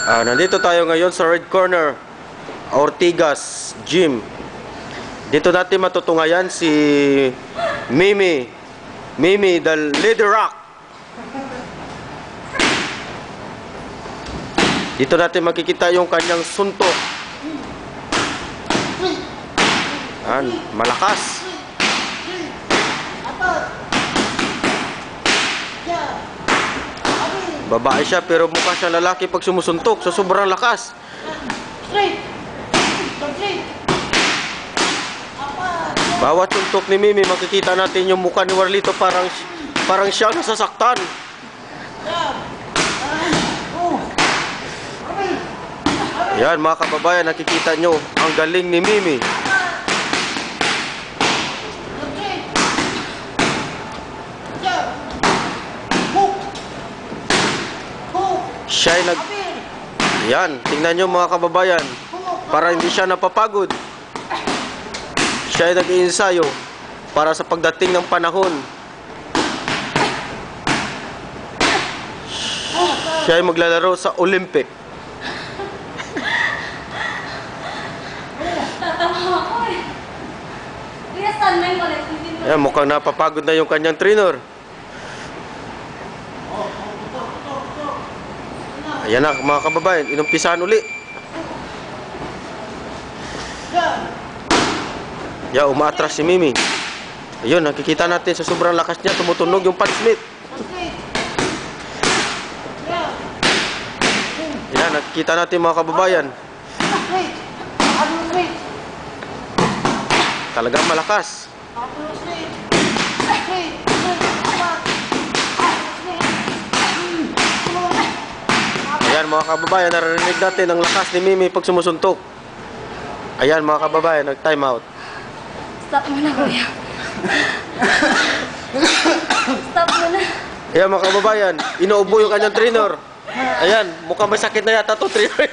Nandito tayo ngayon sa Red Corner, Ortigas Gym. Dito natin matutungayan si Mimi the Lady Rock. Dito natin makikita yung kanyang suntok. Malakas. Babae siya pero mukha siya lalaki pag sumusuntok sa sobrang lakas. Bawat suntok ni Mimi makikita natin yung mukha ni Warlito parang siya nasasaktan. Yan mga kababayan, nakikita nyo ang galing ni Mimi. Siya ay Yan, tingnan nyo mga kababayan, para hindi siya napapagod. Siya ay nag-iinsayo para sa pagdating ng panahon. Siya ay maglalaro sa Olympic. Yan, mukhang napapagod na yung kanyang trainer. Ayan na mga kababayan, inumpisahan uli. Umaatras si Mimi. Ayun, nakikita natin sa sobrang lakas niya, tumutunog yung punch smith. Ayan, nakikita natin mga kababayan. Talagang malakas. Ayan mga kababayan, narinig natin ang lakas ni Mimi pag sumusuntok. Ayan mga kababayan, nag-time out. Stop muna kuya. Stop muna. Ayan mga kababayan, inuubo yung kanyang trainer. Ayan, mukhang may sakit na yata to trainer.